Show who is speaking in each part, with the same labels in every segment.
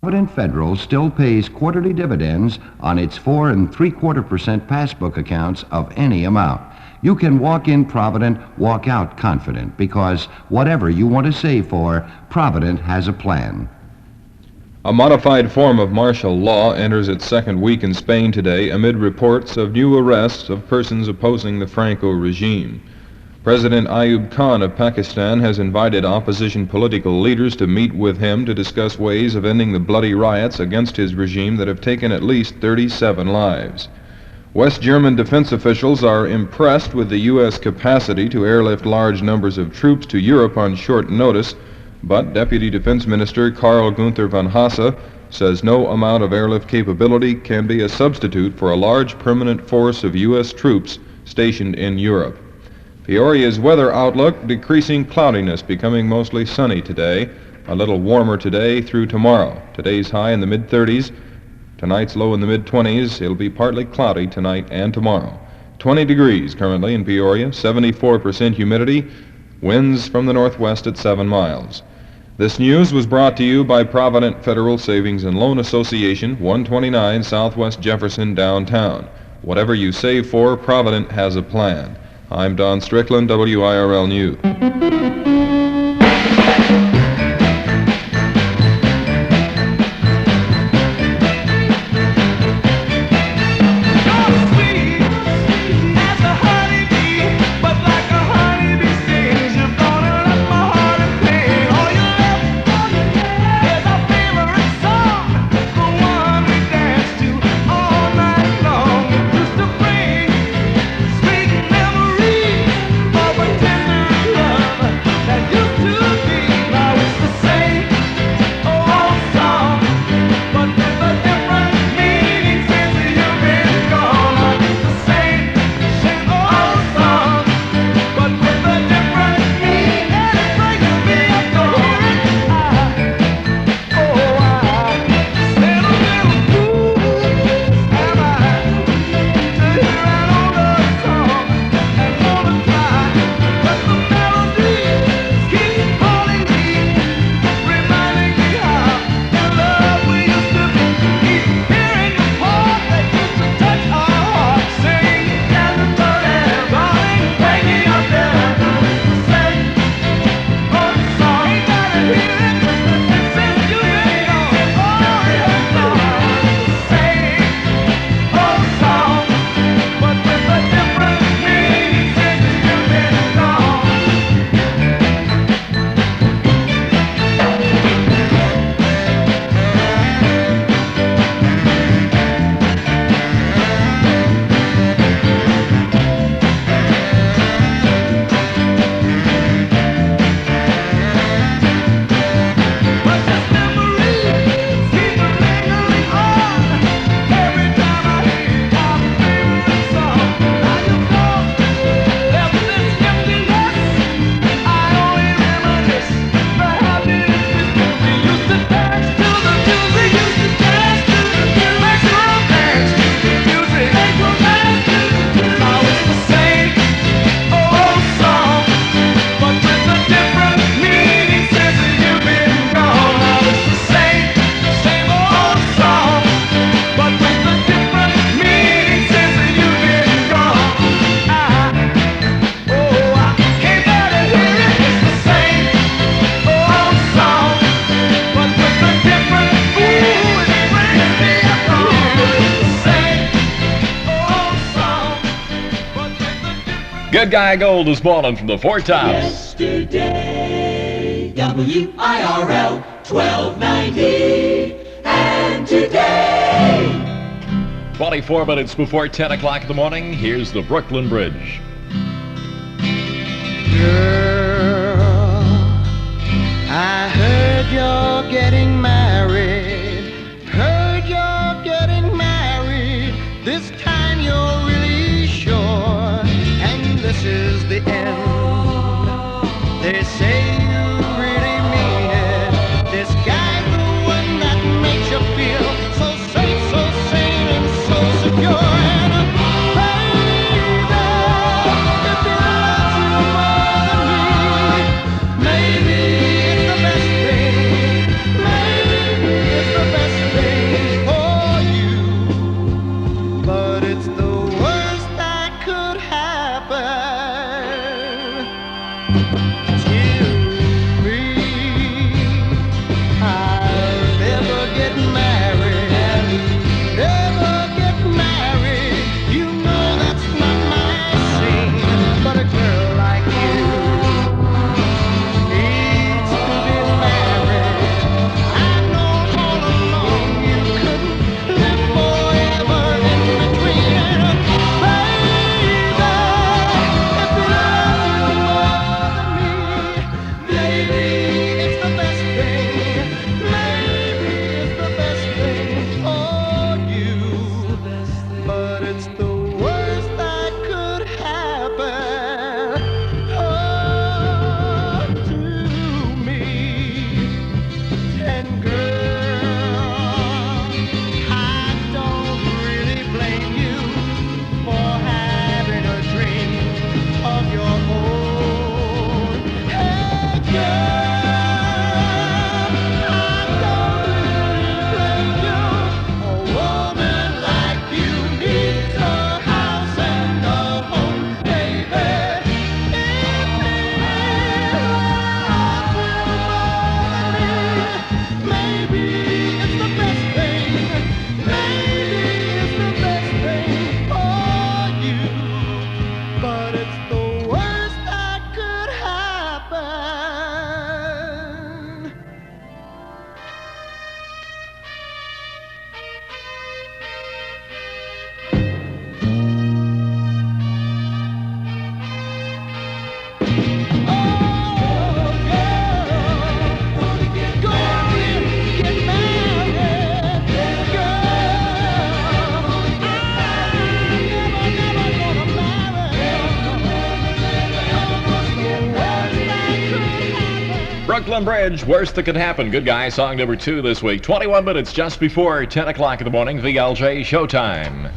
Speaker 1: Provident Federal still pays quarterly dividends on its 4 3/4% passbook accounts of any amount. You can walk in Provident, walk out confident, because whatever you want to save for, Provident has a plan.
Speaker 2: A modified form of martial law enters its second week in Spain today amid reports of new arrests of persons opposing the Franco regime. President Ayub Khan of Pakistan has invited opposition political leaders to meet with him to discuss ways of ending the bloody riots against his regime that have taken at least 37 lives. West German defense officials are impressed with the U.S. capacity to airlift large numbers of troops to Europe on short notice, but Deputy Defense Minister Karl Gunther von Hasse says no amount of airlift capability can be a substitute for a large permanent force of U.S. troops stationed in Europe. Peoria's weather outlook: decreasing cloudiness, becoming mostly sunny today. A little warmer today through tomorrow. Today's high in the mid-30s. Tonight's low in the mid-20s. It'll be partly cloudy tonight and tomorrow. 20 degrees currently in Peoria, 74% humidity, winds from the northwest at 7 miles. This news was brought to you by Provident Federal Savings and Loan Association, 129 Southwest Jefferson, downtown. Whatever you save for, Provident has a plan. I'm Don Strickland, WIRL News.
Speaker 3: Good Guy Gold is morning from the Fort Tops.
Speaker 4: Yesterday, WIRL 1290, and today.
Speaker 3: 24 minutes before 10 o'clock in the morning, here's the Brooklyn Bridge.
Speaker 5: Girl, I heard you're getting married. Heard you're getting married. This time you're really sure. And this is the end. They say you really mean it. This guy's the one that makes you feel so safe, so sane, and so secure. And baby, if he loves you more than me,
Speaker 3: Brooklyn Bridge, worst that could happen. Good guy, song number 2 this week. 21 minutes just before 10 o'clock in the morning, VLJ Showtime.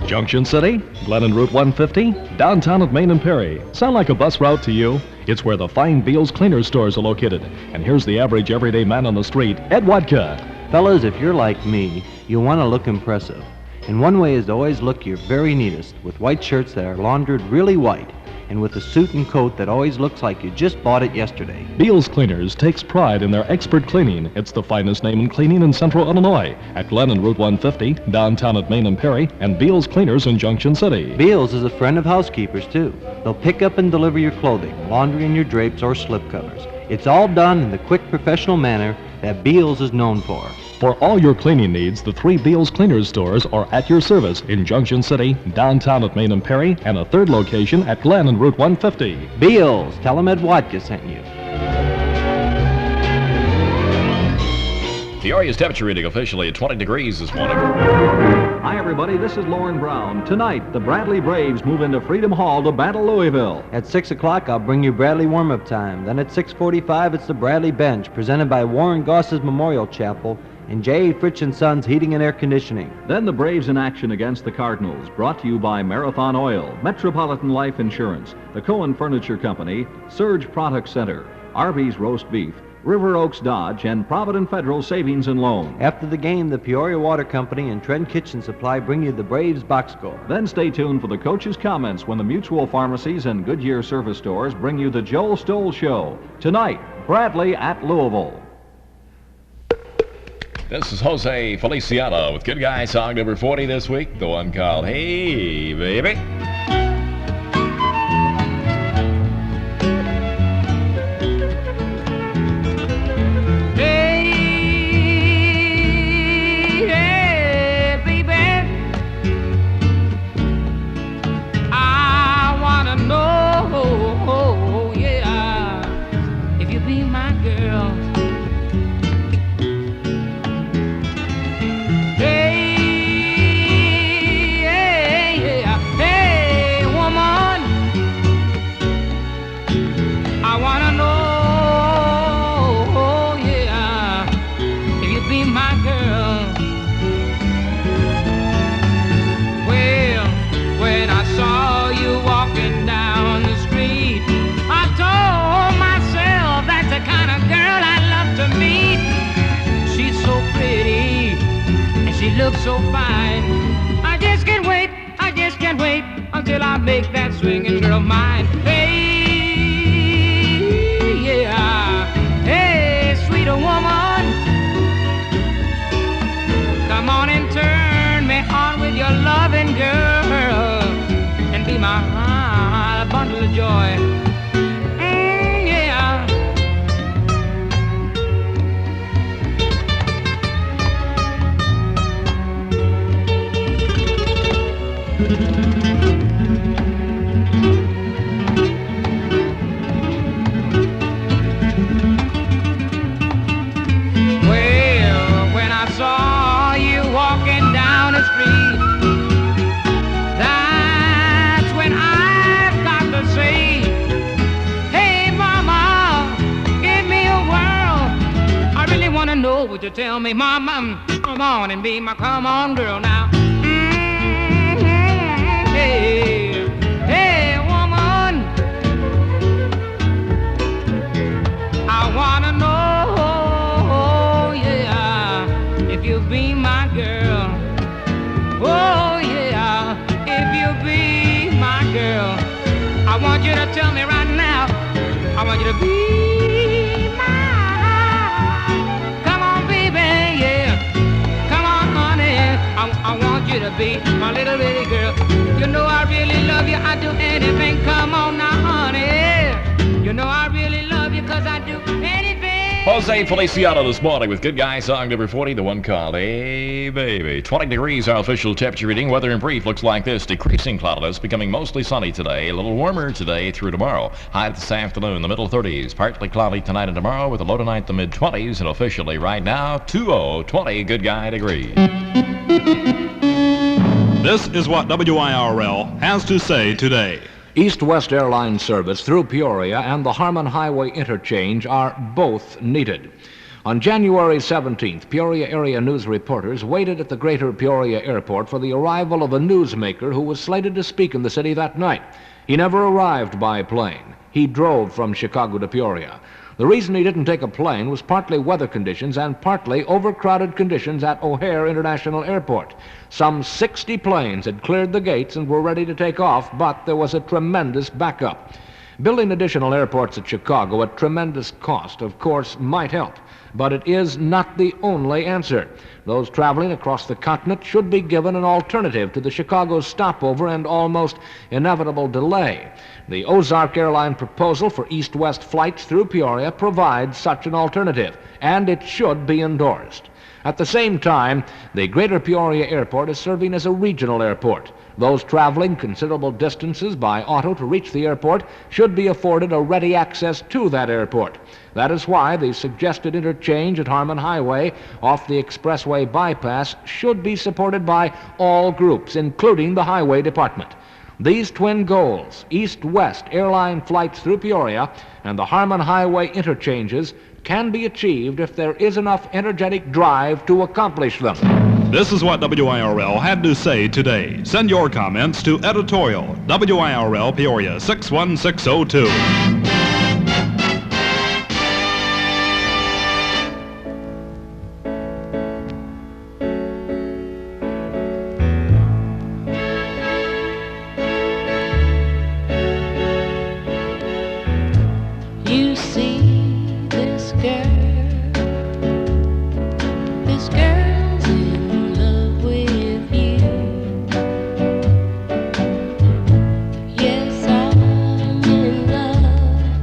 Speaker 6: Junction City, Glen and Route 150, downtown at Main and Perry. Sound like a bus route to you? It's where the fine Beals Cleaner stores are located. And here's the average everyday man on the street, Ed Wadka.
Speaker 7: Fellas, if you're like me, you'll want to look impressive. And one way is to always look your very neatest, with white shirts that are laundered really white, and with a suit and coat that always looks like you just bought it yesterday.
Speaker 6: Beals Cleaners takes pride in their expert cleaning. It's the finest name in cleaning in Central Illinois. At Glen and Route 150, downtown at Main and Perry, and Beals Cleaners in Junction City.
Speaker 7: Beals is a friend of housekeepers, too. They'll pick up and deliver your clothing, laundry in your drapes or slipcovers. It's all done in the quick, professional manner that Beals is known for.
Speaker 6: For all your cleaning needs, the 3 Beals Cleaners stores are at your service in Junction City, downtown at Main and Perry, and a third location at Glen and Route 150.
Speaker 7: Beals, tell them Ed Watka sent you.
Speaker 3: Peoria's temperature reading officially at 20 degrees this morning.
Speaker 8: Hi, everybody. This is Lauren Brown. Tonight, the Bradley Braves move into Freedom Hall to battle Louisville.
Speaker 7: At 6 o'clock, I'll bring you Bradley warm-up time. Then at 6:45, it's the Bradley Bench, presented by Warren Goss's Memorial Chapel and J.A. Fritsch & Sons Heating and Air Conditioning.
Speaker 8: Then the Braves in action against the Cardinals, brought to you by Marathon Oil, Metropolitan Life Insurance, the Cohen Furniture Company, Surge Product Center, Arby's Roast Beef, River Oaks Dodge, and Provident Federal Savings and Loan.
Speaker 7: After the game, the Peoria Water Company and Trent Kitchen Supply bring you the Braves box score.
Speaker 8: Then stay tuned for the coach's comments when the Mutual Pharmacies and Goodyear Service Stores bring you the Joel Stoll Show. Tonight, Bradley at Louisville.
Speaker 3: This is Jose Feliciano with Good Guy, song number 40 this week. The one called Hey Baby.
Speaker 9: Looks so fine. I just can't wait until I make that swinging girl mine. Hey, yeah, hey, sweet woman, come on and turn me on with your loving girl, and be my bundle of joy. Yeah. Well, when I saw you walking down the street, that's when I've got to say, hey mama, give me a whirl. I really want to know what you tell me, mama. Come on and be my come on girl now. Hey, hey woman, to be mine. Come on, baby, yeah. Come on, honey. I want you to be my little bitty girl. You know I really love you. I do anything. Come on now, honey. You know I really love you 'cause I do anything.
Speaker 3: Jose Feliciano this morning with Good Guy song number 40, the one called Hey Baby. 20 degrees, our official temperature reading. Weather in brief looks like this. Decreasing cloudiness, becoming mostly sunny today. A little warmer today through tomorrow. High this afternoon, the middle 30s. Partly cloudy tonight and tomorrow with a low tonight, the mid-20s. And officially right now, 20 Good Guy degrees.
Speaker 10: This is what WIRL has to say today.
Speaker 11: East-West airline service through Peoria and the Harmon Highway interchange are both needed. On January 17th, Peoria area news reporters waited at the Greater Peoria Airport for the arrival of a newsmaker who was slated to speak in the city that night. He never arrived by plane. He drove from Chicago to Peoria. The reason he didn't take a plane was partly weather conditions and partly overcrowded conditions at O'Hare International Airport. Some 60 planes had cleared the gates and were ready to take off, but there was a tremendous backup. Building additional airports at Chicago at tremendous cost, of course, might help, but it is not the only answer. Those traveling across the continent should be given an alternative to the Chicago stopover and almost inevitable delay. The Ozark Airline proposal for east-west flights through Peoria provides such an alternative, and it should be endorsed. At the same time, the Greater Peoria Airport is serving as a regional airport. Those traveling considerable distances by auto to reach the airport should be afforded a ready access to that airport. That is why the suggested interchange at Harmon Highway off the expressway bypass should be supported by all groups, including the Highway Department. These twin goals, east-west airline flights through Peoria and the Harmon Highway interchanges, can be achieved if there is enough energetic drive to accomplish them.
Speaker 10: This is what WIRL had to say today. Send your comments to Editorial, WIRL Peoria 61602.
Speaker 12: You see this girl's in love with you. Yes, I'm in love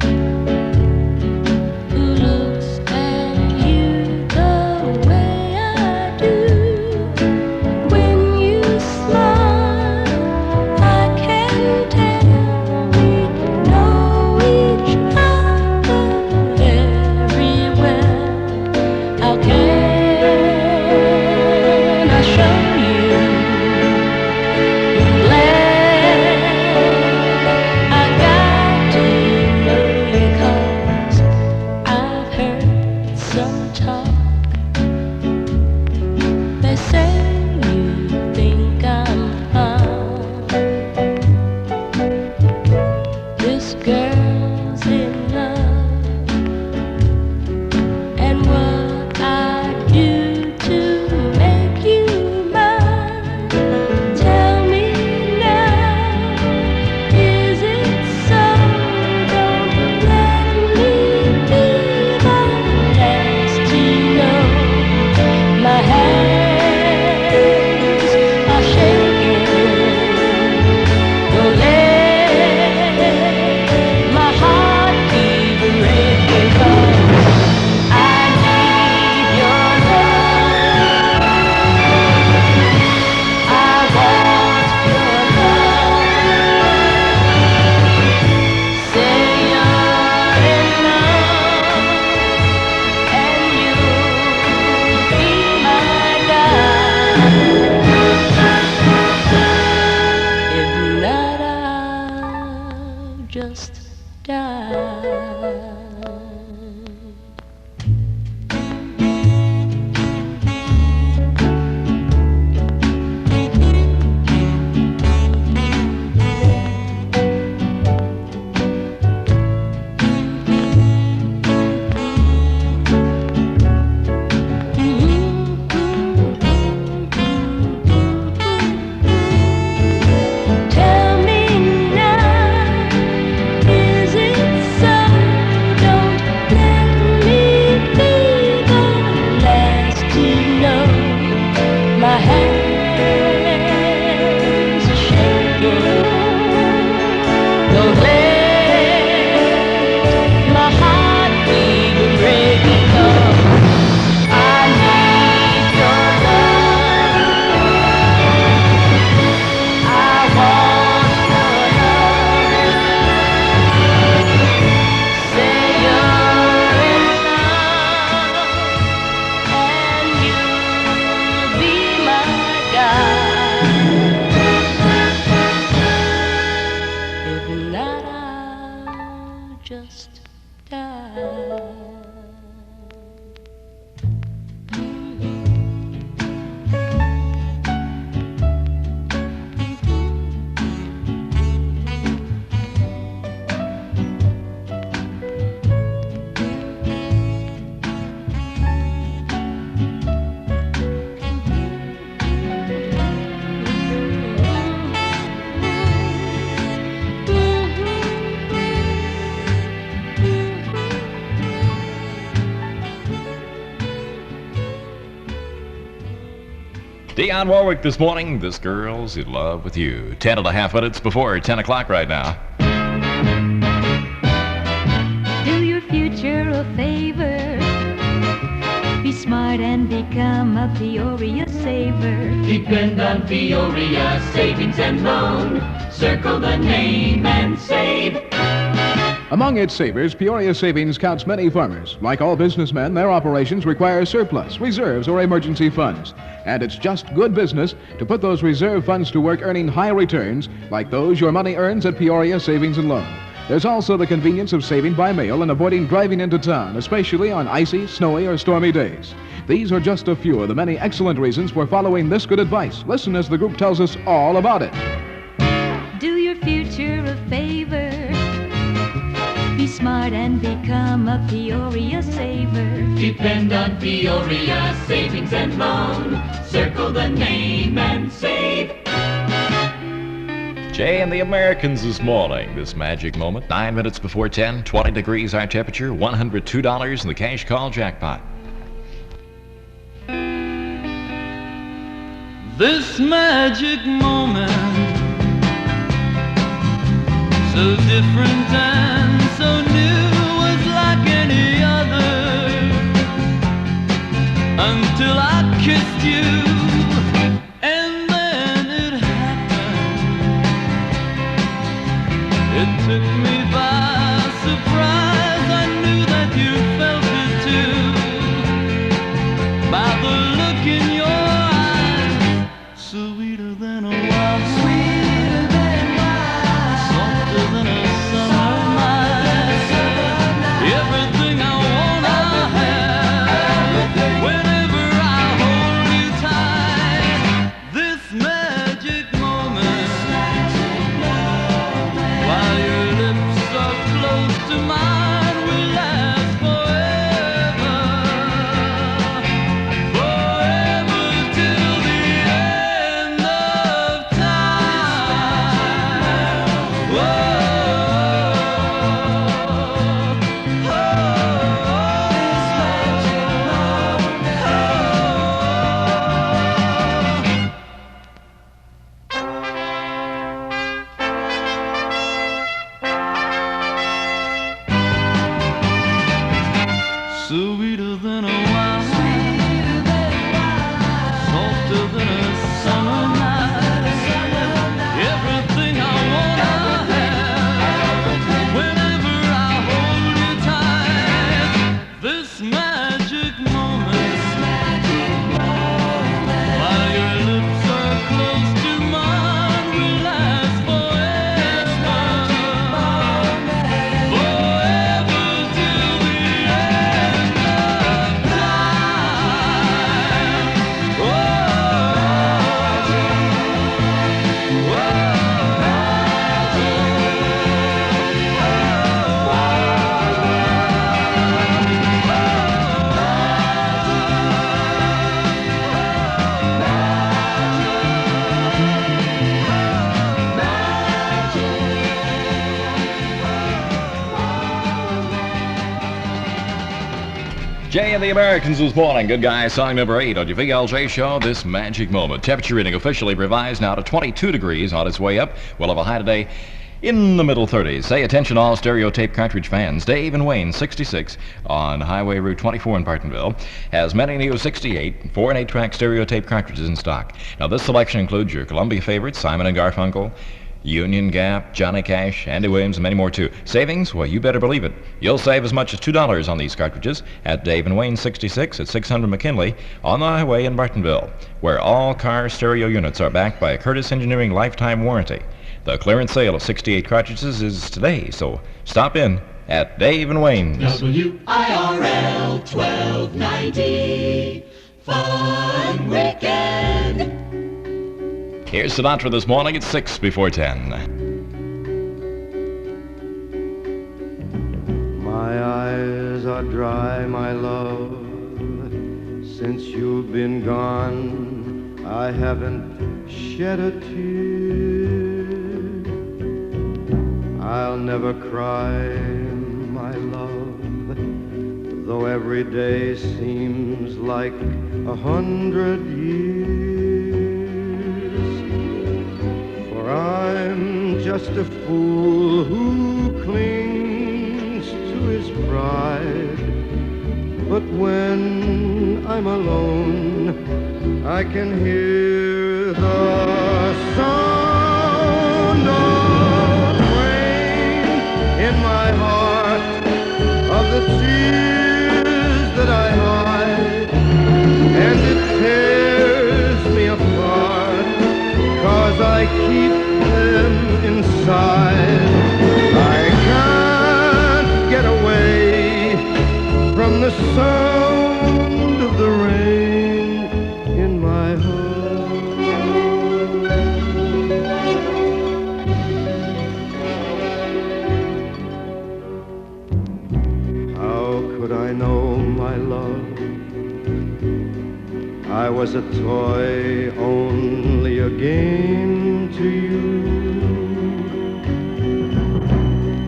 Speaker 12: die.
Speaker 3: Dionne Warwick this morning. This girl's in love with you. 10.5 minutes before 10 o'clock right now.
Speaker 12: Do your future a favor. Be smart and become a Peoria saver.
Speaker 4: Depend on Peoria Savings and Loan. Circle the name and save.
Speaker 13: Among its savers, Peoria Savings counts many farmers. Like all businessmen, their operations require surplus, reserves, or emergency funds. And it's just good business to put those reserve funds to work earning high returns like those your money earns at Peoria Savings and Loan. There's also the convenience of saving by mail and avoiding driving into town, especially on icy, snowy, or stormy days. These are just a few of the many excellent reasons for following this good advice. Listen as the group tells us all about it.
Speaker 12: Do your future a favor. Be smart and become a Peoria saver.
Speaker 4: Depend on Peoria Savings and Loan. Circle the name and save.
Speaker 3: Jay and the Americans this morning. This magic moment. 9 minutes before 10. 20 degrees our temperature. $102 in the cash call jackpot.
Speaker 14: This magic moment, so different and so new, was like any other, until I kissed you, and then it happened. It took me by surprise. I knew that you felt it too, by the look in your eyes, sweeter than a wild sweeter than wine, softer than a summer night. Everything I want I have, whenever I hold you tight. This magic moment, while your lips are close to mine, will last forever, forever till the end of time. Whoa. Sweeter than a wine, softer than a summer night. Everything I want I have, whenever I hold you tight. This magic moment, while your lips are close to mine, will last forever, forever till the end of time.
Speaker 3: Jay and the Americans this morning. Good guy, song number 8 on your VLJ show. This magic moment. Temperature reading officially revised now to 22 degrees on its way up. We'll have a high today in the middle 30s. Say attention all stereo tape cartridge fans. Dave and Wayne, 66 on Highway Route 24 in Bartonville, has many new 68 4 and 8 track stereo tape cartridges in stock. Now this selection includes your Columbia favorites, Simon and Garfunkel, Union Gap, Johnny Cash, Andy Williams, and many more too. Savings? Well, you better believe it. You'll save as much as $2 on these cartridges at Dave and Wayne 66 at 600 McKinley on the highway in Bartonville, where all car stereo units are backed by a Curtis Engineering lifetime warranty. The clearance sale of 68 cartridges is today, so stop in at Dave and Wayne's.
Speaker 4: WIRL 1290. Fun Weekend.
Speaker 3: Here's Sinatra this morning at 6 before 10.
Speaker 5: My eyes are dry, my love. Since you've been gone, I haven't shed a tear. I'll never cry, my love, though every day seems like 100 years. For I'm just a fool who clings to his pride. But when I'm alone, I can hear the sound of rain in my heart, of the tears that I hide, and it tears me apart, 'cause I keep them inside. I can't get away from the sound of the rain in my heart. How could I know, my love, I was a toy, only a game to you?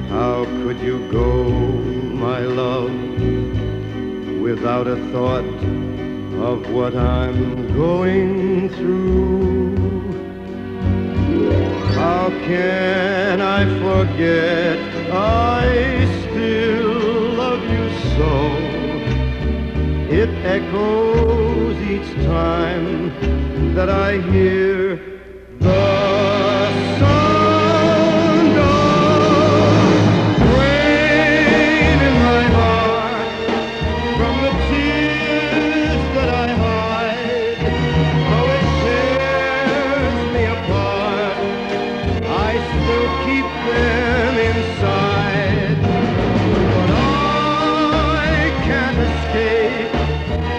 Speaker 5: How could you go, my love, without a thought of what I'm going through? How can I forget I still love you so? It echoes each time that I hear the sound of rain in my heart, from the tears that I hide. Though it tears me apart, I still keep them inside. But I can't escape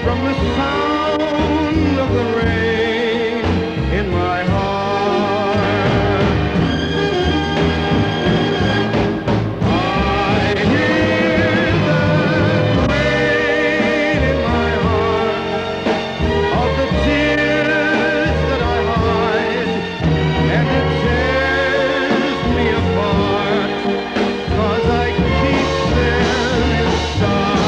Speaker 5: from the sound of the rain in my heart. I hear the rain in my heart, of the tears that I hide, and it tears me apart, 'cause I keep them inside.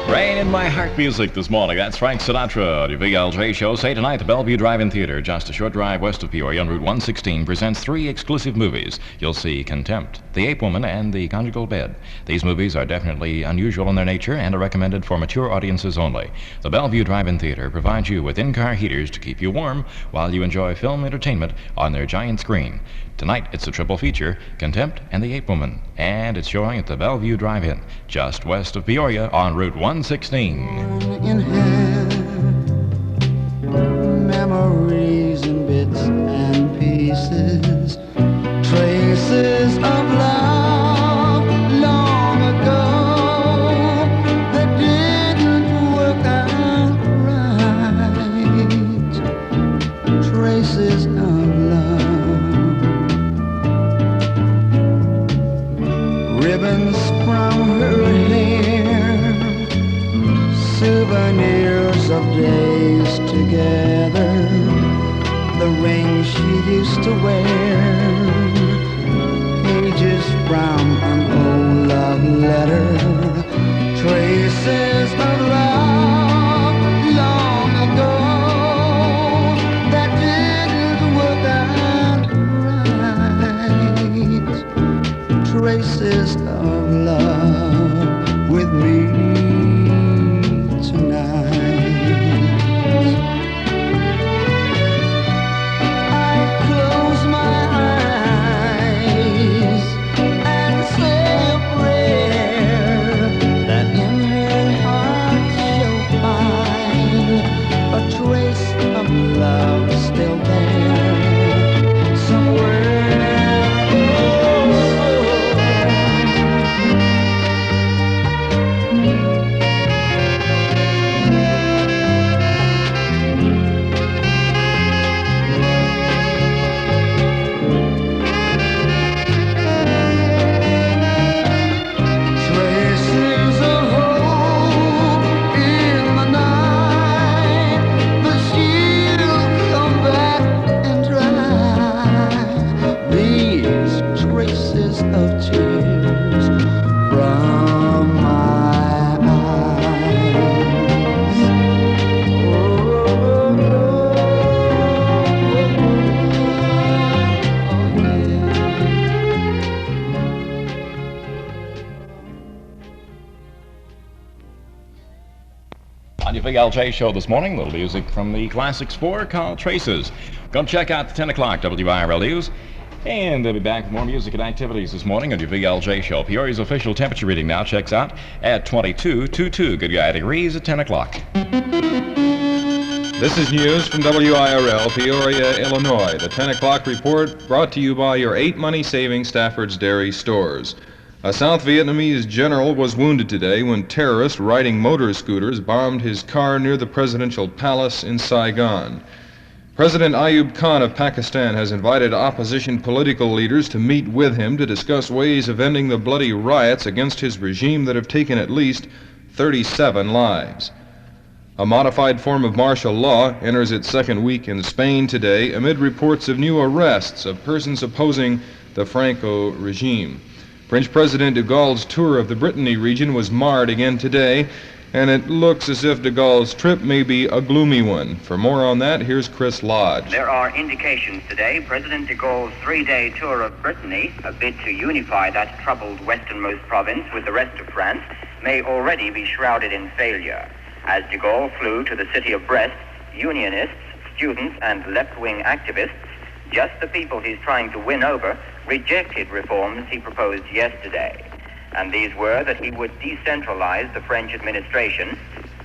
Speaker 3: Rain in My Heart music this morning. That's Frank Sinatra. The VLJ show. Say tonight, the Bellevue Drive-In Theater, just a short drive west of Peoria on Route 116, presents 3 exclusive movies. You'll see Contempt, The Ape Woman, and The Conjugal Bed. These movies are definitely unusual in their nature and are recommended for mature audiences only. The Bellevue Drive-In Theater provides you with in-car heaters to keep you warm while you enjoy film entertainment on their giant screen. Tonight, it's a triple feature, Contempt and The Ape Woman, and it's showing at the Bellevue Drive-In, just west of Peoria on Route 116.
Speaker 15: In hand, memories in bits and pieces, traces of love long ago that didn't work out right, traces of love, ribbons from her hair, souvenirs of days together, the ring she used to wear, pages from an old love letter, traces of love long ago that didn't work out right, traces of love with me tonight. I close my eyes and say a prayer love still there somewhere.
Speaker 3: On your VLJ show this morning, little music from the Classics 4 called Traces. Come check out the 10 o'clock WIRL News. And they'll be back with more music and activities this morning on your VLJ show. Peoria's official temperature reading now checks out at 22.22 good guy degrees at 10 o'clock.
Speaker 2: This is news from WIRL Peoria, Illinois. The 10 o'clock report brought to you by your 8 money-saving Stafford's Dairy stores. A South Vietnamese general was wounded today when terrorists riding motor scooters bombed his car near the presidential palace in Saigon. President Ayub Khan of Pakistan has invited opposition political leaders to meet with him to discuss ways of ending the bloody riots against his regime that have taken at least 37 lives. A modified form of martial law enters its second week in Spain today amid reports of new arrests of persons opposing the Franco regime. French President de Gaulle's tour of the Brittany region was marred again today, and it looks as if de Gaulle's trip may be a gloomy one. For more on that, here's Chris Lodge.
Speaker 16: There are indications today President de Gaulle's 3-day tour of Brittany, a bid to unify that troubled westernmost province with the rest of France, may already be shrouded in failure. As de Gaulle flew to the city of Brest, unionists, students, and left-wing activists, just the people he's trying to win over, rejected reforms he proposed yesterday. And these were that he would decentralize the French administration.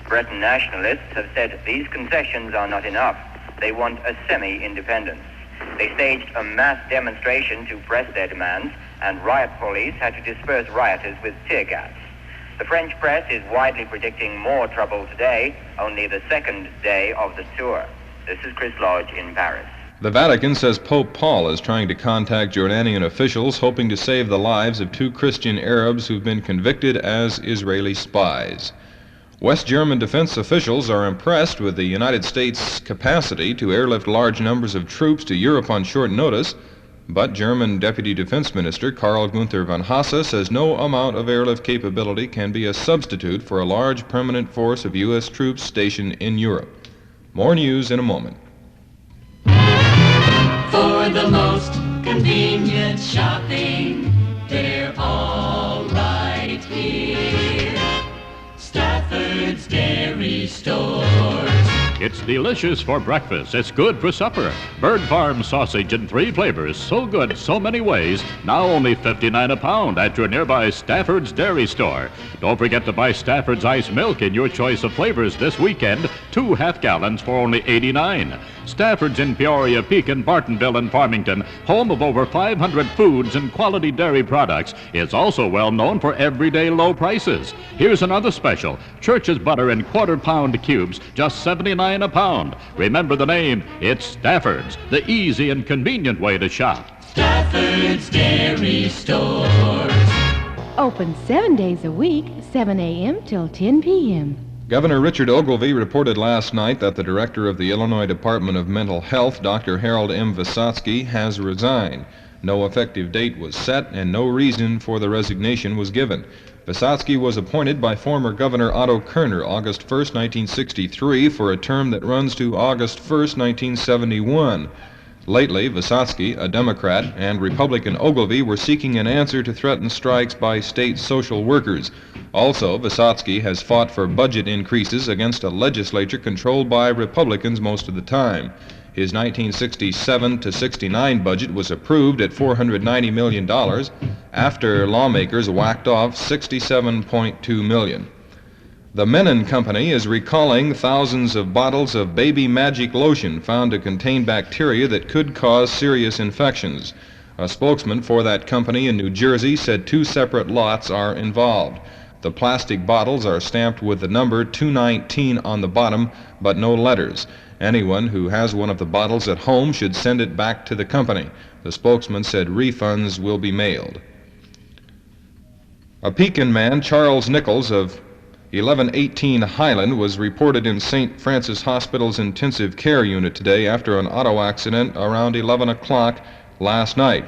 Speaker 16: Breton nationalists have said these concessions are not enough. They want a semi-independence. They staged a mass demonstration to press their demands, and riot police had to disperse rioters with tear gas. The French press is widely predicting more trouble today, only the second day of the tour. This is Chris Lodge in Paris.
Speaker 2: The Vatican says Pope Paul is trying to contact Jordanian officials hoping to save the lives of 2 Christian Arabs who've been convicted as Israeli spies. West German defense officials are impressed with the United States' capacity to airlift large numbers of troops to Europe on short notice, but German Deputy Defense Minister Karl Gunther von Hasse says no amount of airlift capability can be a substitute for a large permanent force of U.S. troops stationed in Europe. More news in a moment.
Speaker 4: For the most convenient shopping, they're all right here. Stafford's Dairy Stores.
Speaker 6: It's delicious for breakfast. It's good for supper. Bird Farm sausage in 3 flavors. So good, so many ways. Now only $59 a pound at your nearby Stafford's Dairy Store. Don't forget to buy Stafford's Ice Milk in your choice of flavors this weekend. 2 half-gallons for only $89. Stafford's in Peoria, Pekin, Bartonville, and Farmington, home of over 500 foods and quality dairy products, is also well known for everyday low prices. Here's another special. Church's butter in quarter-pound cubes, just $79 a pound. Remember the name. It's Stafford's, the easy and convenient way to shop.
Speaker 4: Stafford's Dairy Stores.
Speaker 17: Open 7 days a week, 7 a.m. till 10 p.m.
Speaker 2: Governor Richard Ogilvie reported last night that the director of the Illinois Department of Mental Health, Dr. Harold M. Visotsky, has resigned. No effective date was set and no reason for the resignation was given. Visotsky was appointed by former Governor Otto Kerner August 1, 1963 for a term that runs to August 1, 1971. Lately, Visotsky, a Democrat, and Republican Ogilvie were seeking an answer to threatened strikes by state social workers. Also, Visotsky has fought for budget increases against a legislature controlled by Republicans most of the time. His 1967-69 budget was approved at $490 million after lawmakers whacked off $67.2 million. The Menon Company is recalling thousands of bottles of baby magic lotion found to contain bacteria that could cause serious infections. A spokesman for that company in New Jersey said 2 separate lots are involved. The plastic bottles are stamped with the number 219 on the bottom, but no letters. Anyone who has one of the bottles at home should send it back to the company. The spokesman said refunds will be mailed. A Pekin man, Charles Nichols of 1118 Highland, was reported in St. Francis Hospital's intensive care unit today after an auto accident around 11 o'clock last night.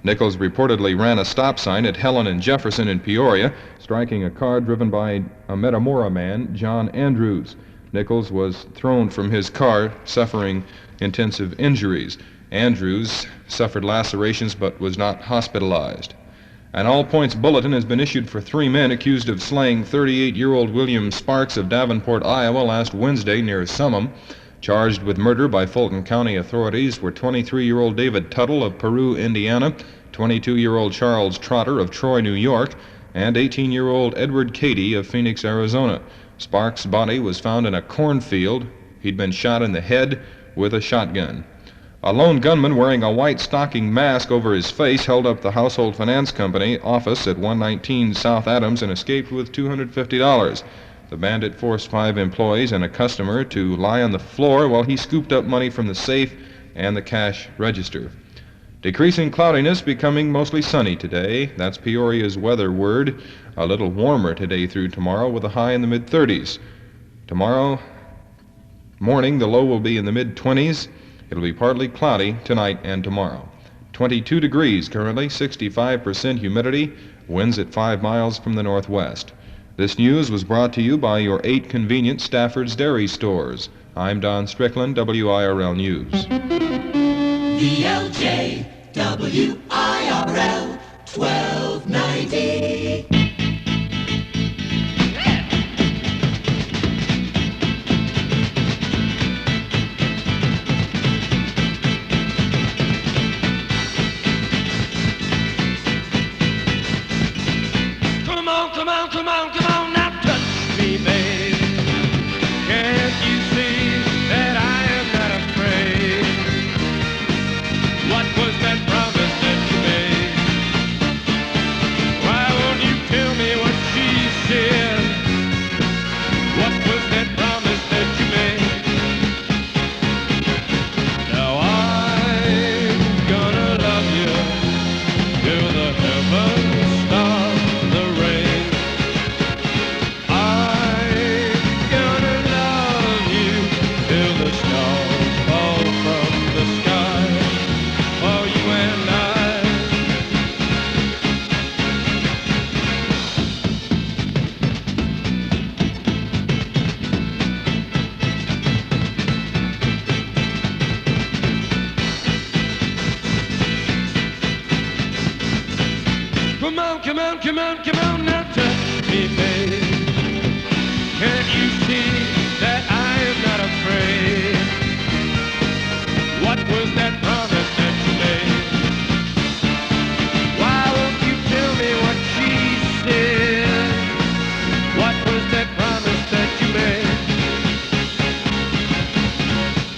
Speaker 2: Nichols reportedly ran a stop sign at Helen and Jefferson in Peoria, striking a car driven by a Metamora man, John Andrews. Nichols was thrown from his car, suffering intensive injuries. Andrews suffered lacerations but was not hospitalized. An all-points bulletin has been issued for 3 men accused of slaying 38-year-old William Sparks of Davenport, Iowa, last Wednesday near Summum. Charged with murder by Fulton County authorities were 23-year-old David Tuttle of Peru, Indiana, 22-year-old Charles Trotter of Troy, New York, and 18-year-old Edward Cady of Phoenix, Arizona. Sparks' body was found in a cornfield. He'd been shot in the head with a shotgun. A lone gunman wearing a white stocking mask over his face held up the Household Finance Company office at 119 South Adams and escaped with $250. The bandit forced 5 employees and a customer to lie on the floor while he scooped up money from the safe and the cash register. Decreasing cloudiness, becoming mostly sunny today. That's Peoria's weather word. A little warmer today through tomorrow with a high in the mid-30s. Tomorrow morning, the low will be in the mid-20s. It'll be partly cloudy tonight and tomorrow. 22 degrees currently, 65% humidity, winds at 5 miles from the northwest. This news was brought to you by your 8 convenient Stafford's Dairy stores. I'm Don Strickland, WIRL News.
Speaker 4: VLJ, WIRL, 1290.
Speaker 14: Come on, now touch me, babe. Can't you see that I am not afraid? What was that promise that you made? Why won't you tell me what she said? What was that promise that you made? Now I'm gonna love you till the heavens stop the rain. Come on, now touch me, babe. Can't you see that I am not afraid? What was that promise that you made? Why won't you tell me what she said? What was that promise that you made?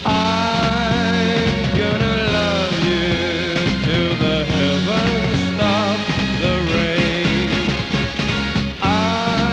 Speaker 14: I'm gonna love you till the heavens stop the rain. I'm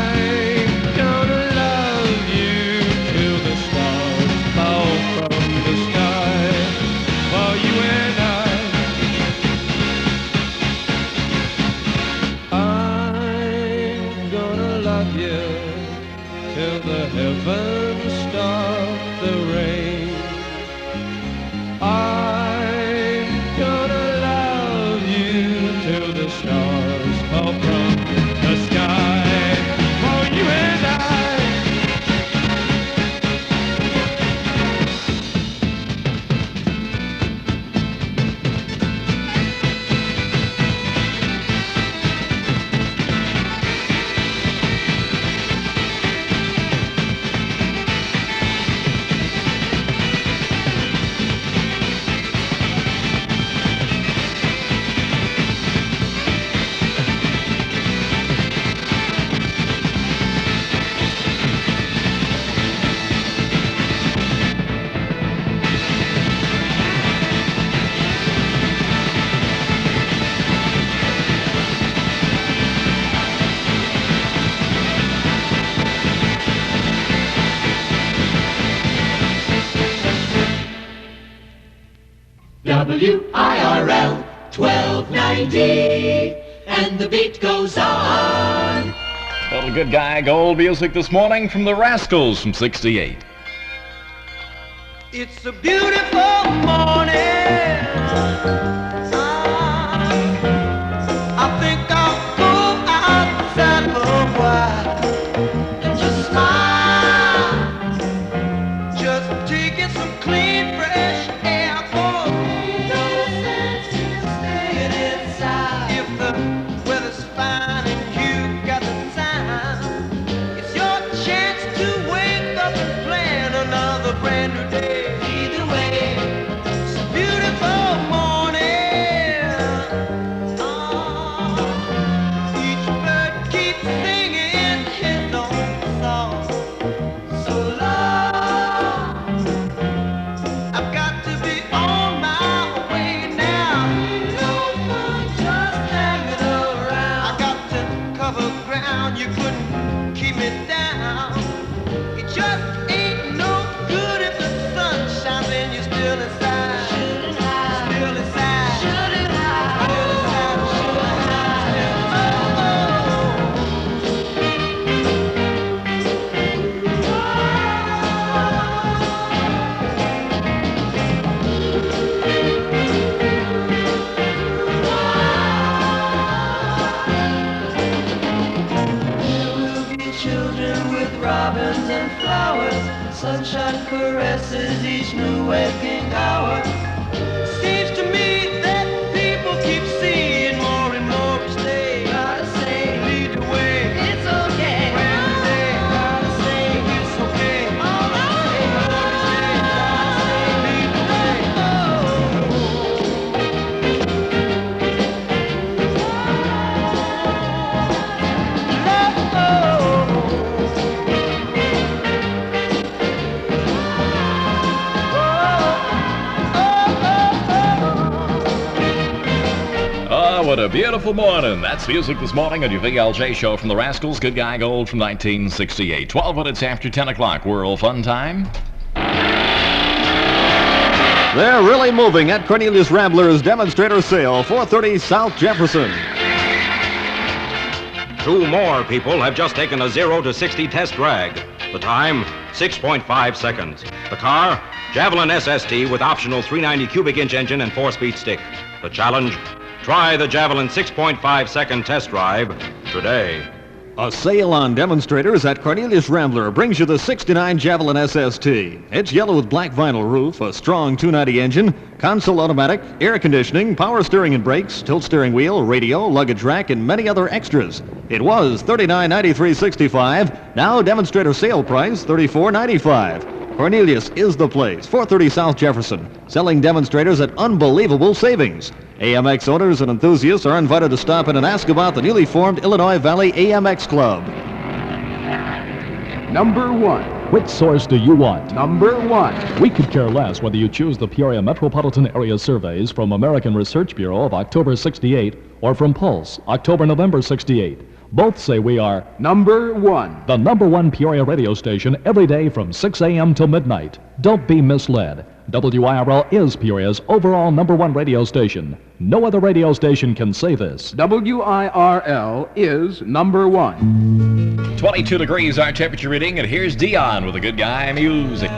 Speaker 4: WIRL 1290, and the beat goes on.
Speaker 3: Little good guy gold music this morning from the Rascals from 68.
Speaker 14: It's a beautiful morning. I think I'll go outside for a while and just smile. Just taking some clean, fresh air. For no sense in staying inside. If the weather's fine and you've got the time, it's your chance to wake up and plan another brand new day. Either way, it's a beautiful morning. Each bird keeps singing his own song. So long, I've got to be on my way now. No fun just hanging around. I got to cover ground, you couldn't keep me down. It just ain't no good if the sun shines and you're still inside. Still inside. Still inside. There will be children with robins and flowers, sunshine caresses each new waking hour. Seems to me that people keep seeing more and more each day. Gotta say, lead the way. It's okay. Wednesday, gotta say, it's okay. All right. Thursday, gotta say, lead the way.
Speaker 3: Oh, what a beautiful morning. That's music this morning on your VLJ show from the Rascals. Good Guy Gold from 1968. 12 minutes after 10 o'clock. WIRL Fun Time.
Speaker 18: They're really moving at Cornelius Rambler's demonstrator sale, 430 South Jefferson.
Speaker 19: 2 more people have just taken a 0 to 60 test drag. The time, 6.5 seconds. The car, Javelin SST with optional 390 cubic inch engine and 4-speed stick. The challenge, try the Javelin 6.5 second test drive today.
Speaker 18: A sale on demonstrators at Cornelius Rambler brings you the 69 Javelin SST. It's yellow with black vinyl roof, a strong 290 engine, console automatic, air conditioning, power steering and brakes, tilt steering wheel, radio, luggage rack, and many other extras. It was $39.93.65. Now demonstrator sale price $34.95. Cornelius is the place, 430 South Jefferson, selling demonstrators at unbelievable savings. AMX owners and enthusiasts are invited to stop in and ask about the newly formed Illinois Valley AMX Club.
Speaker 6: Number 1. Which source do you want? Number 1. We could care less whether you choose the Peoria Metropolitan Area Surveys from American Research Bureau of October 68 or from Pulse, October-November 68. Both say we are number 1. The number 1 Peoria radio station every day from 6 a.m. till midnight. Don't be misled. WIRL is Peoria's overall number 1 radio station. No other radio station can say this.
Speaker 13: WIRL is number 1.
Speaker 3: 22 degrees our temperature reading, and here's Dion with the Good Guy music.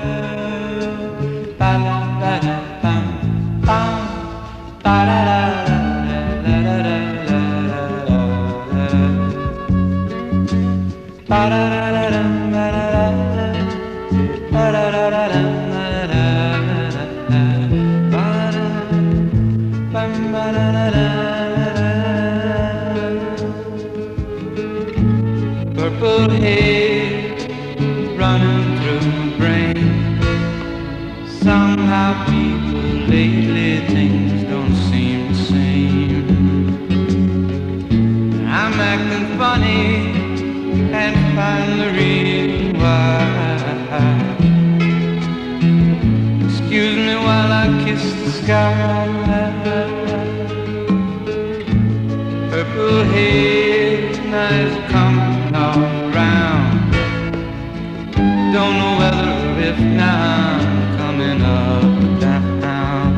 Speaker 14: Purple haze running through my brain. Somehow people lately, things don't seem the same. I'm acting funny and find the reason why. Excuse me while I kiss the sky. Purple haze, nice coming all around. Don't know whether or if now I'm coming up or down.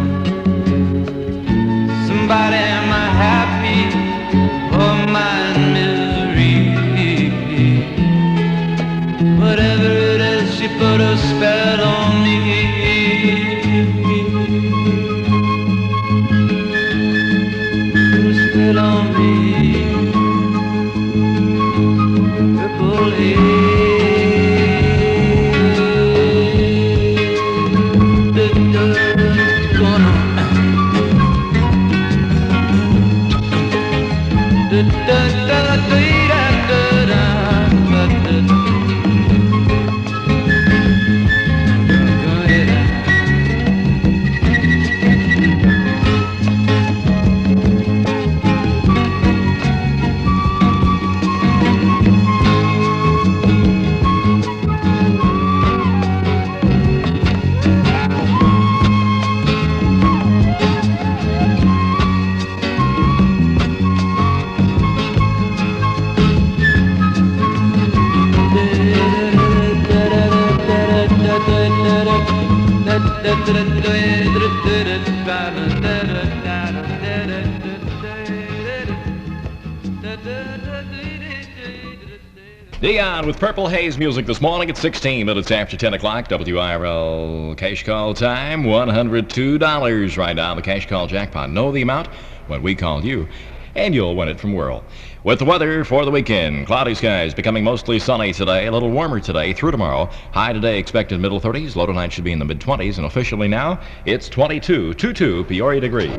Speaker 3: Dion with Purple Haze music this morning at 16 minutes after 10 o'clock. WIRL cash call time, $102 right now. The cash call jackpot. Know the amount when we call you, and you'll win it from WIRL. With the weather for the weekend, cloudy skies becoming mostly sunny today, a little warmer today through tomorrow. High today expected middle 30s, low tonight should be in the mid-20s, and officially now, it's 22 Peoria degrees.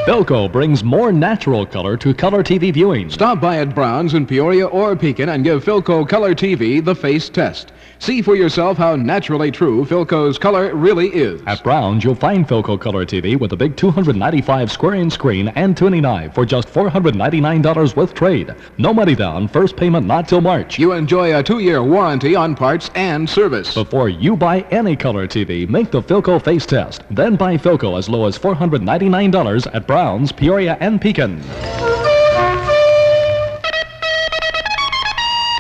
Speaker 6: Philco brings more natural color to color TV viewing.
Speaker 13: Stop by at Brown's in Peoria or Pekin and give Philco Color TV the face test. See for yourself how naturally true Philco's color really is.
Speaker 6: At Brown's, you'll find Philco Color TV with a big 295 square-inch screen and tuning knife for just $499 with trade. No money down, first payment not till March.
Speaker 13: You enjoy a 2-year warranty on parts and service.
Speaker 6: Before you buy any color TV, make the Philco face test. Then buy Philco as low as $499 at Brown's, Peoria, and Pekin.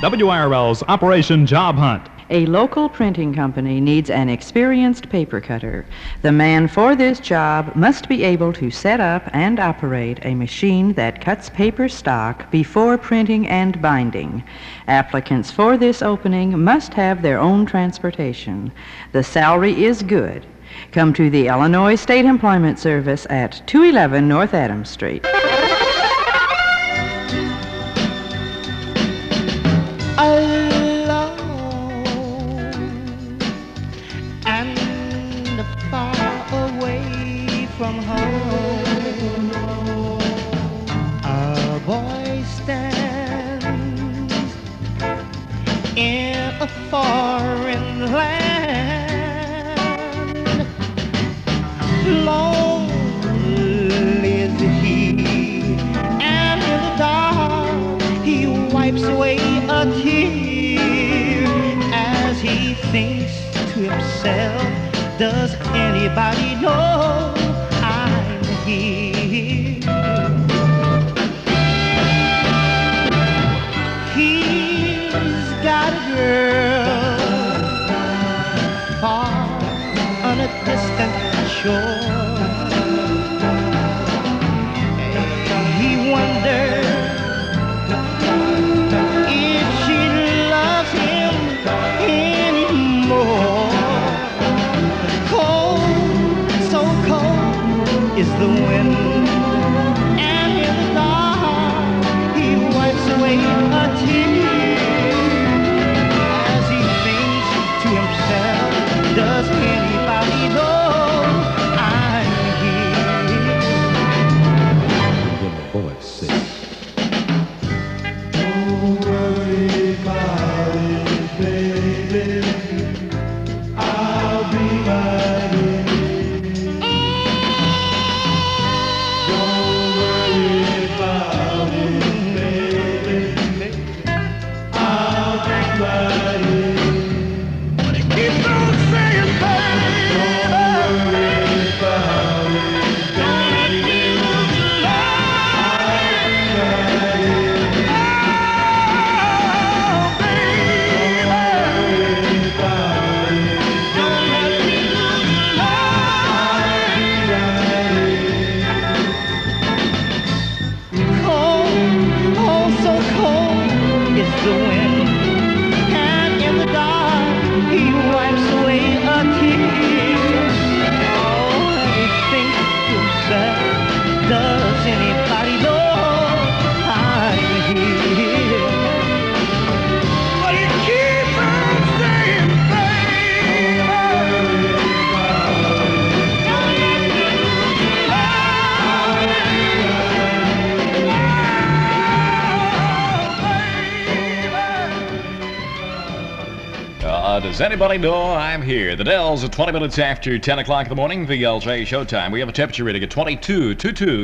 Speaker 10: WIRL's Operation Job Hunt.
Speaker 20: A local printing company needs an experienced paper cutter. The man for this job must be able to set up and operate a machine that cuts paper stock before printing and binding. Applicants for this opening must have their own transportation. The salary is good. Come to the Illinois State Employment Service at 211 North Adams Street.
Speaker 5: From home, a boy stands in a foreign land. Lonely is he, and in the dark he wipes away a tear as he thinks to himself, does anybody know here? He's got a girl far on a distant shore. He wonders if she loves him anymore. Cold, so cold is the wind, and in the dark he wipes away a tear as he thinks to himself, does anybody know I'm here?
Speaker 1: When the voice sings.
Speaker 5: Don't worry about it, baby, I'll be right here. The wind, and in the dark he wipes away a tear. Oh, and he thinks to himself, does anybody know I'm here? But he keeps on saying, baby, don't let me lose your
Speaker 3: Does anybody know I'm here? The Dells at 20 minutes after 10 o'clock in the morning, VLJ showtime. We have a temperature reading at 22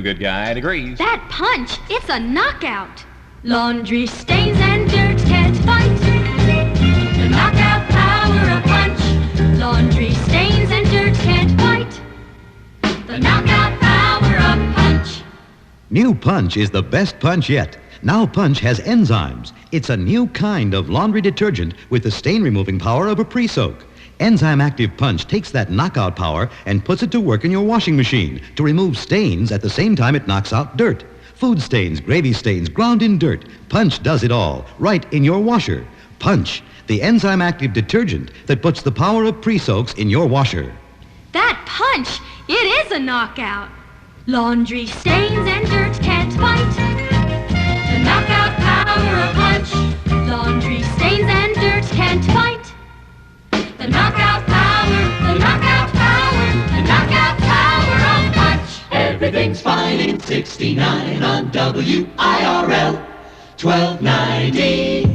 Speaker 3: good guy degrees.
Speaker 21: That punch, it's a knockout. Laundry stains and dirt can't fight. The knockout power of punch. Laundry stains and dirt can't fight. The knockout power of punch.
Speaker 22: New Punch is the best punch yet. Now Punch has enzymes. It's a new kind of laundry detergent with the stain-removing power of a pre-soak. Enzyme Active Punch takes that knockout power and puts it to work in your washing machine to remove stains at the same time it knocks out dirt. Food stains, gravy stains, ground in dirt. Punch does it all, right in your washer. Punch, the enzyme active detergent that puts the power of pre-soaks in your washer.
Speaker 21: That Punch, it is a knockout. Laundry stains and dirt can't fight. The knockout power of Punch. Laundry stains and dirt can't fight. The knockout power, the knockout power, the knockout power of Punch.
Speaker 4: Everything's fine in 69 on WIRL 1290.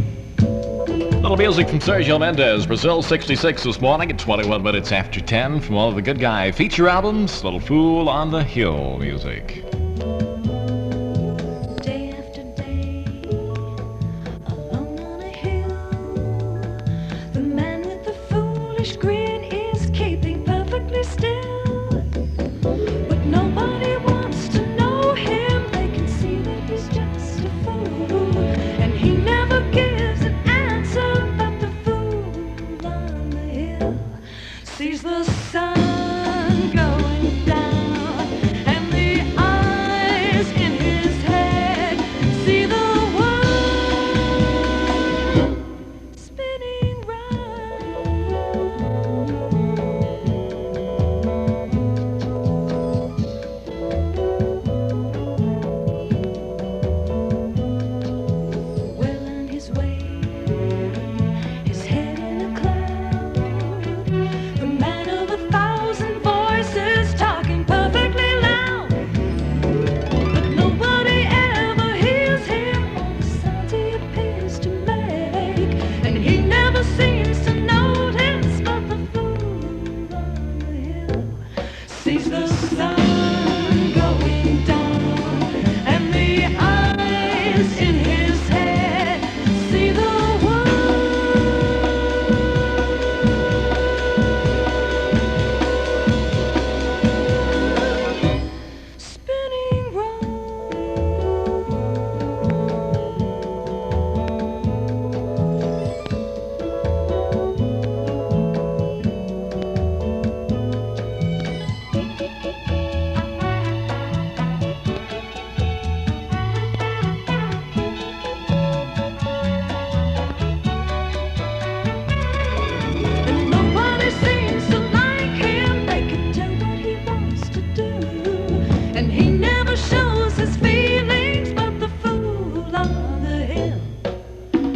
Speaker 3: Little music from Sergio Mendes, Brazil 66 this morning at 21 minutes after 10 from one of the Good Guy feature albums, Little Fool on the Hill music.
Speaker 12: Day after day, alone on a hill, the man with the foolish grin is keeping perfectly still. But nobody wants to know him. They can see that he's just a fool, and he never gives an answer. But the fool on the hill sees the sun going down, and the eyes in his head see the world spinning well on his way, his head in a cloud. The man of 1,000 voices talking perfectly loud, but nobody ever hears him or the sounds he appears to make, and he never seems to notice. But the fool on the hill sees the sun going down, and the eyes in his head see the world spinning and nobody seems to like him. They can tell what he wants to do, and he never shows his feelings. But the fool on the hill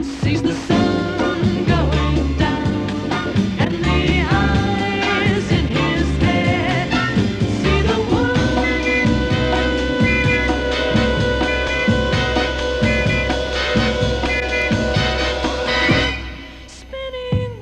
Speaker 12: sees the sun going down, and the eyes in his head see the world spinning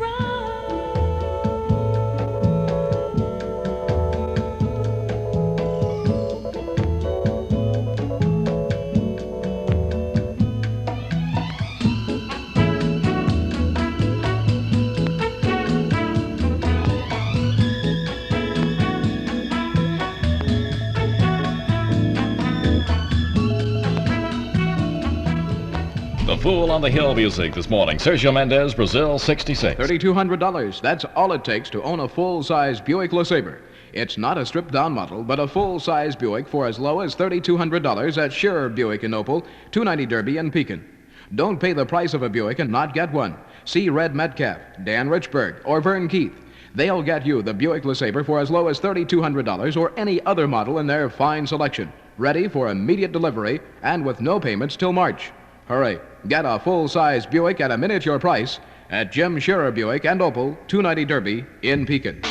Speaker 3: The Fool on the Hill music this morning. Sergio Mendes, Brazil 66.
Speaker 13: $3,200. That's all it takes to own a full-size Buick LeSabre. It's not a stripped-down model, but a full-size Buick for as low as $3,200 at Scherer Buick in Opal, 290 Derby in Pekin. Don't pay the price of a Buick and not get one. See Red Metcalf, Dan Richburg, or Vern Keith. They'll get you the Buick LeSabre for as low as $3,200 or any other model in their fine selection. Ready for immediate delivery and with no payments till March. Hurry, get a full-size Buick at a miniature price at Jim Scherer Buick and Opal, 290 Derby in Pekin.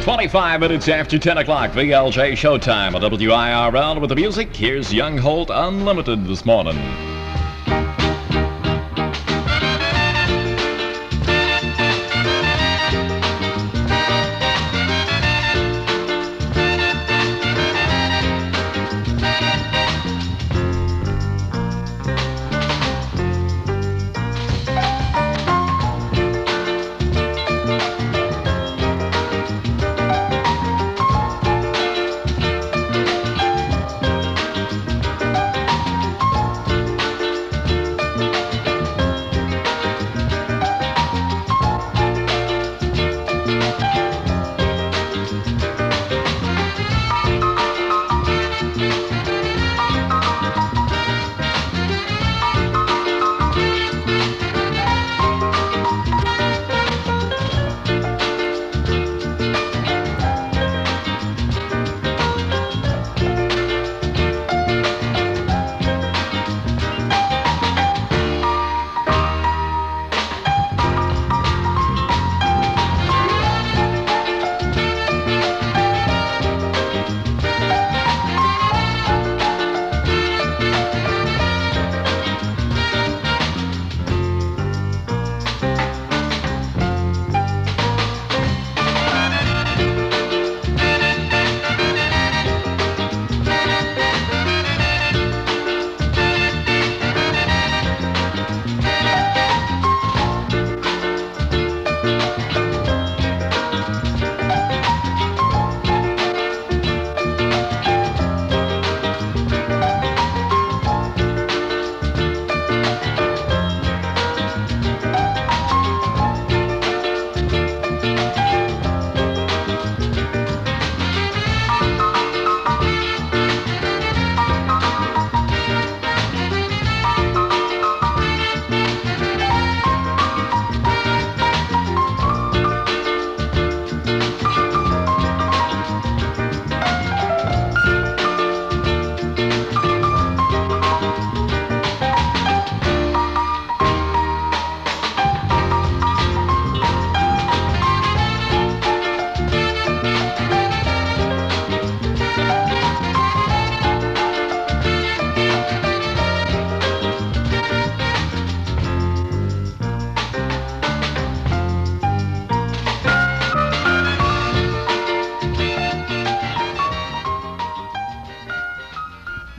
Speaker 3: 25 minutes after 10 o'clock, VLJ Showtime on WIRL with the music. Here's Young Holt Unlimited this morning.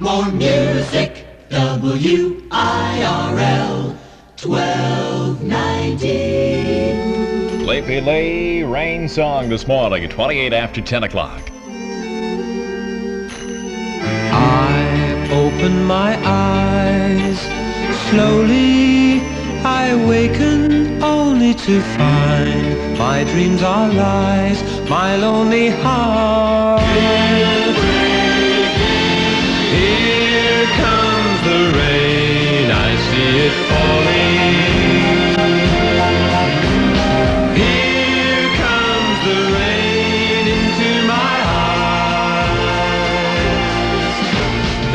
Speaker 4: more music. WIRL 1290.
Speaker 3: Leafy Lay rain song this morning at 28 after 10 o'clock.
Speaker 7: I open my eyes slowly. I waken only to find my dreams are lies. My lonely heart. Here comes the rain. I see it falling. Here comes the rain into my eyes.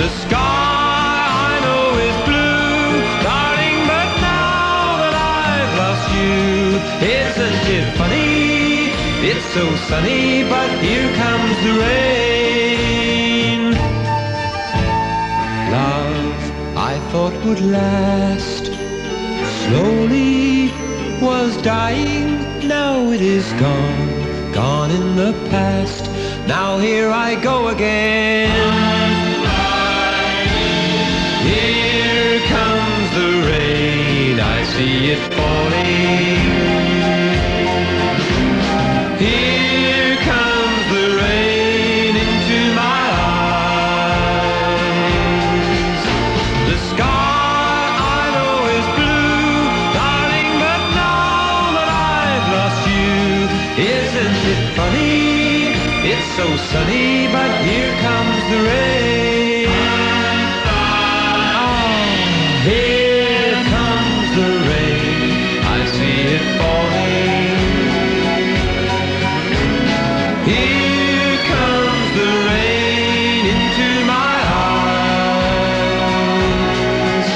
Speaker 7: The sky I know is blue, darling, but now that I've lost you, isn't it funny? It's so sunny, but here comes the rain. Love I thought would last slowly was dying. Now it is gone, gone in the past. Now here I go again. Here comes the rain, I see it falling. Here comes the rain into my eyes. The sky I know is blue, darling, but now that I've lost you, isn't it funny? It's so sunny, but here comes the rain. Oh, here comes the rain, I see it falling. Here comes the rain into my eyes.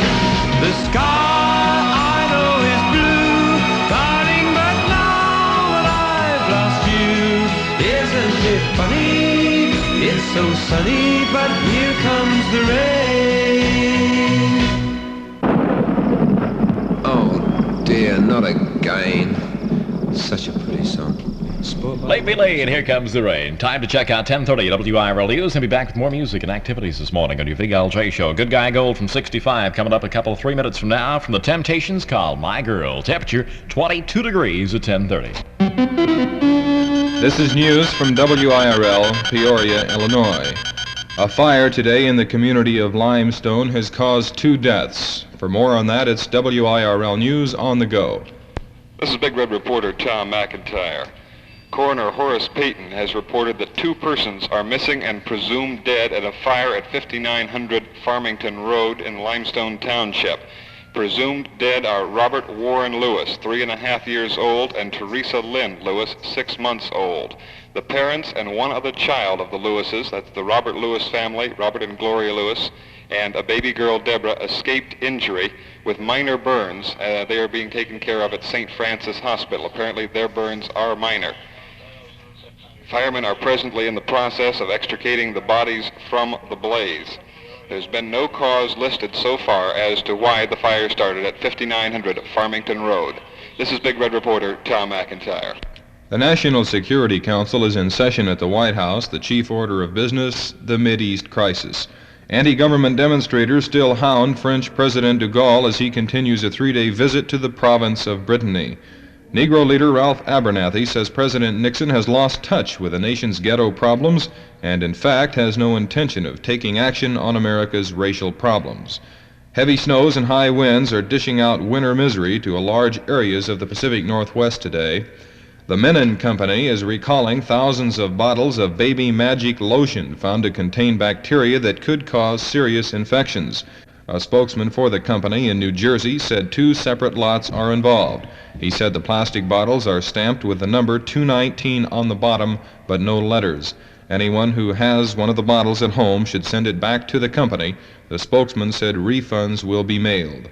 Speaker 7: The sky I know is blue, darling, but now that I've lost you, isn't it funny? It's so sunny, but here comes the rain.
Speaker 8: Oh dear, not again. Such a pretty song.
Speaker 3: Leafy Lay, and here comes the rain. Time to check out 10:30 WIRL News and be back with more music and activities this morning on your VLJ show. Good Guy Gold from 65 coming up a couple of 3 minutes from now from the Temptations called My Girl. Temperature 22 degrees at 10:30.
Speaker 2: This is news from WIRL, Peoria, Illinois. A fire today in the community of Limestone has caused 2 deaths. For more on that, it's WIRL News on the go.
Speaker 23: This is Big Red reporter Tom McIntyre. Coroner Horace Payton has reported that 2 persons are missing and presumed dead at a fire at 5900 Farmington Road in Limestone Township. Presumed dead are Robert Warren Lewis, 3.5 years old, and Teresa Lynn Lewis, 6 months old. The parents and 1 other child of the Lewises, that's the Robert Lewis family, Robert and Gloria Lewis, and a baby girl, Deborah, escaped injury with minor burns. They are being taken care of at St. Francis Hospital. Apparently their burns are minor. Firemen are presently in the process of extricating the bodies from the blaze. There's been no cause listed so far as to why the fire started at 5900 Farmington Road. This is Big Red reporter Tom McIntyre.
Speaker 2: The National Security Council is in session at the White House, the chief order of business, the Mideast crisis. Anti-government demonstrators still hound French President de Gaulle as he continues a 3-day visit to the province of Brittany. Negro leader Ralph Abernathy says President Nixon has lost touch with the nation's ghetto problems and, in fact, has no intention of taking action on America's racial problems. Heavy snows and high winds are dishing out winter misery to large areas of the Pacific Northwest today. The Menon Company is recalling thousands of bottles of Baby Magic lotion found to contain bacteria that could cause serious infections. A spokesman for the company in New Jersey said 2 separate lots are involved. He said the plastic bottles are stamped with the number 219 on the bottom, but no letters. Anyone who has one of the bottles at home should send it back to the company. The spokesman said refunds will be mailed.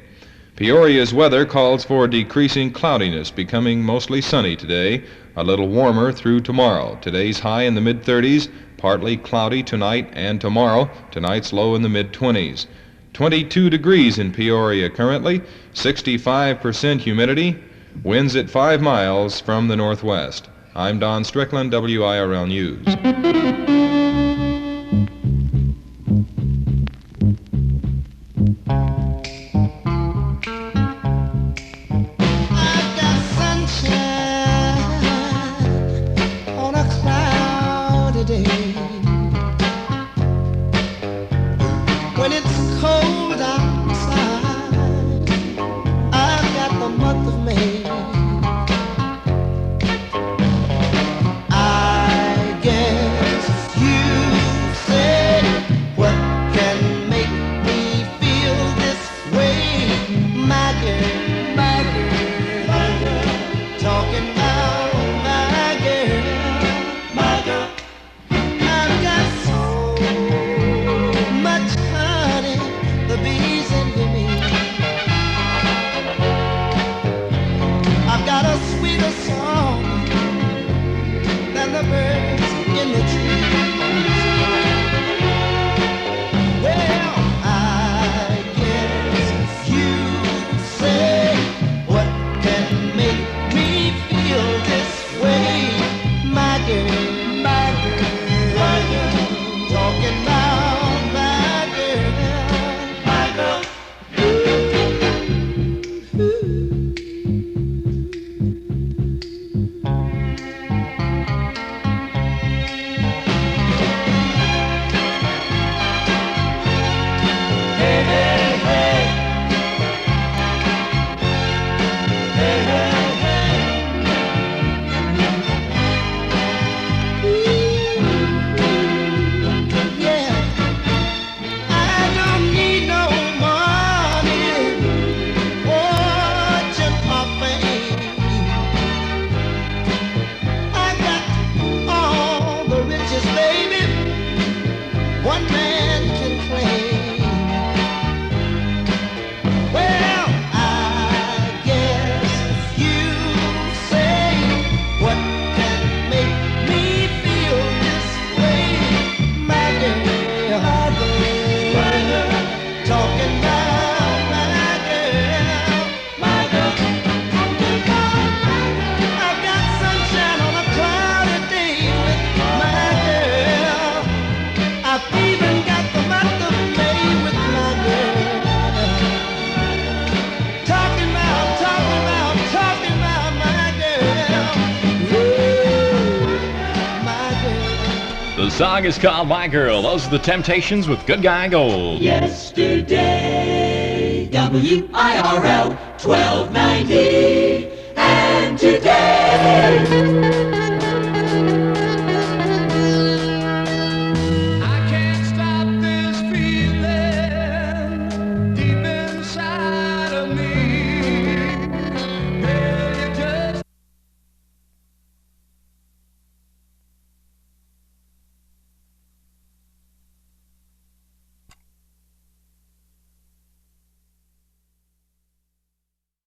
Speaker 2: Peoria's weather calls for decreasing cloudiness, becoming mostly sunny today, a little warmer through tomorrow. Today's high in the mid-30s, partly cloudy tonight and tomorrow. Tonight's low in the mid-20s. 22 degrees in Peoria currently, 65% humidity, winds at 5 miles from the northwest. I'm Don Strickland, WIRL News.
Speaker 5: precious baby, one man can claim. Well, I guess if you say what can make me feel this way, my girl, talking about my girl, my girl. I got sunshine on a cloudy day with my girl. I've even got the month of May with my girl. Talking about my girl. Ooh, my girl.
Speaker 3: The song is called My Girl. Those are the Temptations with Good Guy Gold.
Speaker 4: Yesterday, WIRL 1290, and today.